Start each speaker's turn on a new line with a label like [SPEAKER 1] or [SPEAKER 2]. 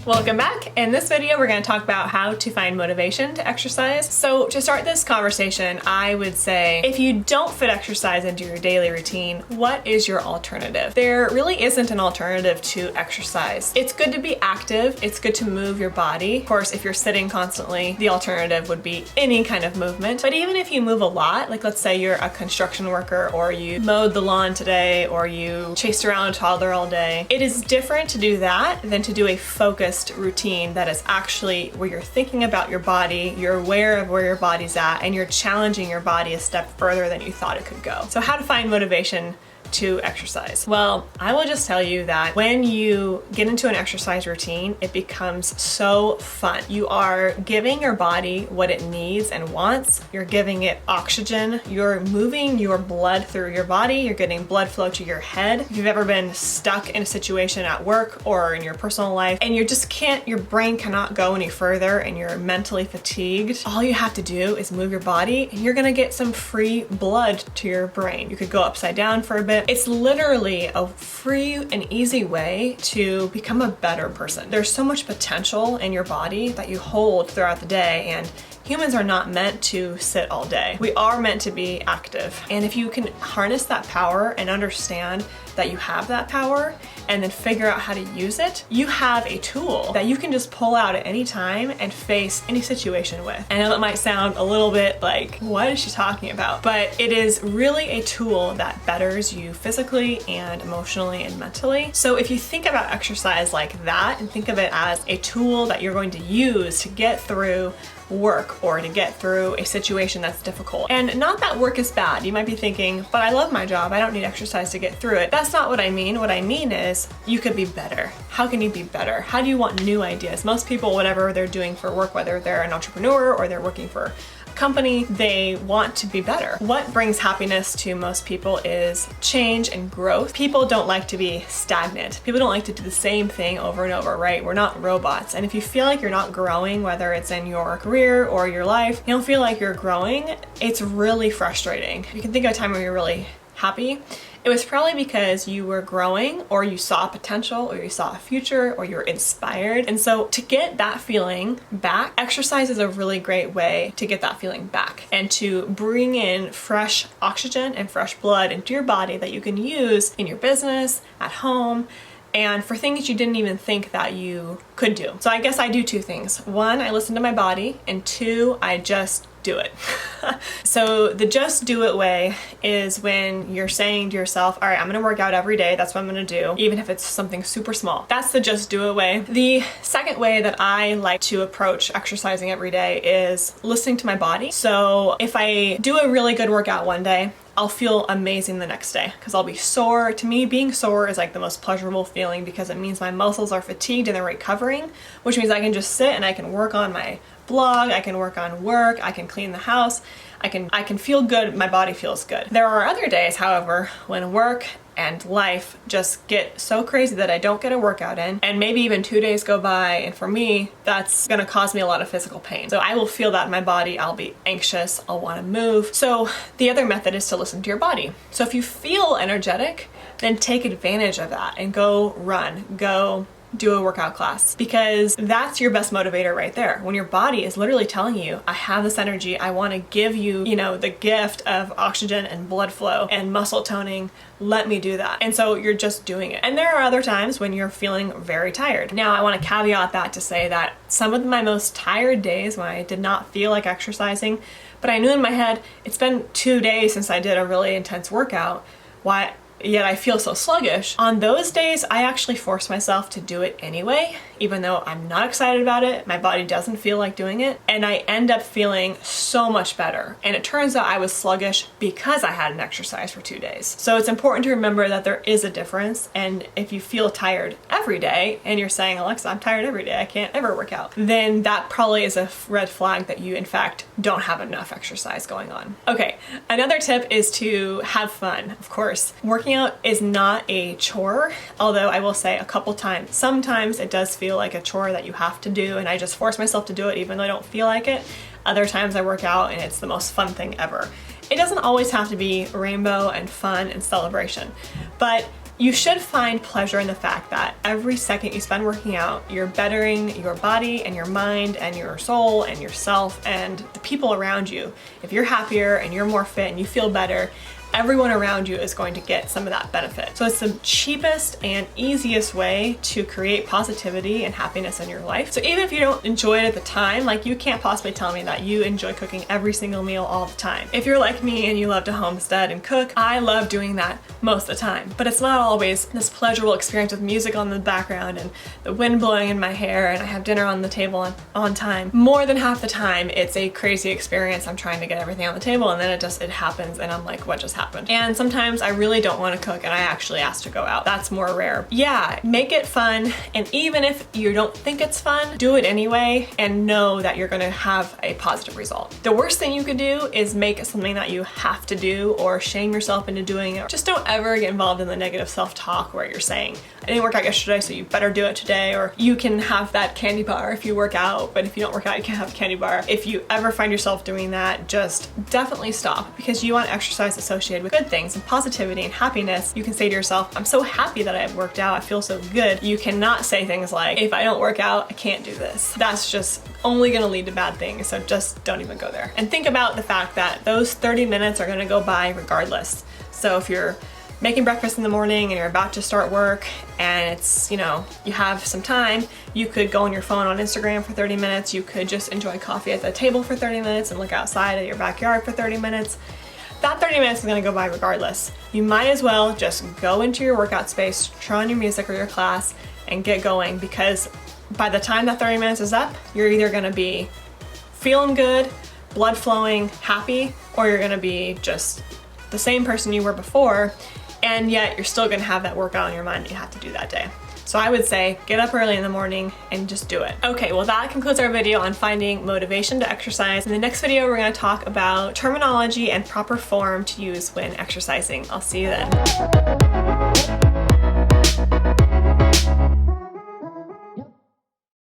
[SPEAKER 1] Welcome back. In this video, we're going to talk about how to find motivation to exercise. So to start this conversation, I would say if you don't fit exercise into your daily routine, what is your alternative? There really isn't an alternative to exercise. It's good to be active. It's good to move your body. Of course, if you're sitting constantly, the alternative would be any kind of movement. But even if you move a lot, like let's say you're a construction worker or you mowed the lawn today or you chased around a toddler all day, it is different to do that than to do a focused routine that is actually where you're thinking about your body, you're aware of where your body's at, and you're challenging your body a step further than you thought it could go. So how to find motivation to exercise? Well, I will just tell you that when you get into an exercise routine, it becomes so fun. You are giving your body what it needs and wants. You're giving it oxygen. You're moving your blood through your body. You're getting blood flow to your head. If you've ever been stuck in a situation at work or in your personal life and you just can't, your brain cannot go any further and you're mentally fatigued, all you have to do is move your body and you're gonna get some free blood to your brain. You could go upside down for a bit. It's literally a free and easy way to become a better person. There's so much potential in your body that you hold throughout the day, and humans are not meant to sit all day. We are meant to be active. And if you can harness that power and understand that you have that power and then figure out how to use it, you have a tool that you can just pull out at any time and face any situation with. I know that might sound a little bit like, what is she talking about? But it is really a tool that betters you physically and emotionally and mentally. So if you think about exercise like that and think of it as a tool that you're going to use to get through work or to get through a situation that's difficult. And not that work is bad. You might be thinking, but I love my job. I don't need exercise to get through it. That's not what I mean. What I mean is you could be better. How can you be better? How do you want new ideas? Most people, whatever they're doing for work, whether they're an entrepreneur or they're working for company, they want to be better. What brings happiness to most people is change and growth. People don't like to be stagnant. People don't like to do the same thing over and over, right? We're not robots. And if you feel like you're not growing, whether it's in your career or your life, you don't feel like you're growing, it's really frustrating. You can think of a time where you're really happy. It was probably because you were growing or you saw potential or you saw a future or you were inspired. And so to get that feeling back, exercise is a really great way to get that feeling back and to bring in fresh oxygen and fresh blood into your body that you can use in your business, at home, and for things you didn't even think that you could do. So I guess I do two things. One, I listen to my body, and two, I just do it. So the just do it way is when you're saying to yourself, all right, I'm gonna work out every day. That's what I'm gonna do, even if it's something super small. That's the just do it way. The second way that I like to approach exercising every day is listening to my body. So if I do a really good workout one day, I'll feel amazing the next day because I'll be sore. To me, being sore is like the most pleasurable feeling because it means my muscles are fatigued and they're recovering, which means I can just sit and I can work on my blog, I can work on work, I can clean the house, I can feel good, my body feels good. There are other days, however, when work and life just get so crazy that I don't get a workout in, and maybe even 2 days go by, and for me, that's gonna cause me a lot of physical pain. So I will feel that in my body, I'll be anxious, I'll wanna move. So the other method is to listen to your body. So if you feel energetic, then take advantage of that and go run, go do a workout class, because that's your best motivator right there. When your body is literally telling you, I have this energy, I want to give you, the gift of oxygen and blood flow and muscle toning, let me do that. And so you're just doing it. And there are other times when you're feeling very tired. Now I want to caveat that to say that some of my most tired days when I did not feel like exercising, but I knew in my head, it's been 2 days since I did a really intense workout, yet I feel so sluggish. On those days, I actually force myself to do it anyway, even though I'm not excited about it, my body doesn't feel like doing it, and I end up feeling so much better. And it turns out I was sluggish because I hadn't exercised for 2 days. So it's important to remember that there is a difference, and if you feel tired every day, and you're saying, Alexa, I'm tired every day, I can't ever work out, then that probably is a red flag that you, in fact, don't have enough exercise going on. Okay, another tip is to have fun. Of course, working out is not a chore, although I will say a couple times, sometimes it does feel like a chore that you have to do, and I just force myself to do it even though I don't feel like it. Other times I work out and it's the most fun thing ever. It doesn't always have to be rainbow and fun and celebration, but You should find pleasure in the fact that every second you spend working out, you're bettering your body and your mind and your soul and yourself and the people around you. If you're happier and you're more fit and you feel better, everyone around you is going to get some of that benefit. So it's the cheapest and easiest way to create positivity and happiness in your life. So even if you don't enjoy it at the time, like you can't possibly tell me that you enjoy cooking every single meal all the time. If you're like me and you love to homestead and cook, I love doing that most of the time. But it's not always this pleasurable experience with music on the background and the wind blowing in my hair and I have dinner on the table on time. More than half the time, it's a crazy experience. I'm trying to get everything on the table and then it happens and I'm like, what just happened? And sometimes I really don't want to cook and I actually ask to go out. That's more rare. Yeah, make it fun, and even if you don't think it's fun, do it anyway and know that you're gonna have a positive result. The worst thing you could do is make it something that you have to do or shame yourself into doing it. Just don't ever get involved in the negative self-talk where you're saying, I didn't work out yesterday, so you better do it today, or you can have that candy bar if you work out, but if you don't work out, you can't have a candy bar. If you ever find yourself doing that, just definitely stop, because you want exercise associated with good things and positivity and happiness. You can say to yourself, I'm so happy that I've worked out, I feel so good. You cannot say things like, if I don't work out, I can't do this. That's just only gonna lead to bad things, so just don't even go there. And think about the fact that those 30 minutes are gonna go by regardless. So if you're making breakfast in the morning and you're about to start work and it's, you have some time, you could go on your phone on Instagram for 30 minutes, you could just enjoy coffee at the table for 30 minutes and look outside at your backyard for 30 minutes. That 30 minutes is gonna go by regardless. You might as well just go into your workout space, turn on your music or your class, and get going, because by the time that 30 minutes is up, you're either gonna be feeling good, blood flowing, happy, or you're gonna be just the same person you were before, and yet you're still gonna have that workout on your mind that you have to do that day. So I would say get up early in the morning and just do it. Okay, well that concludes our video on finding motivation to exercise. In the next video, we're gonna talk about terminology and proper form to use when exercising. I'll see you then.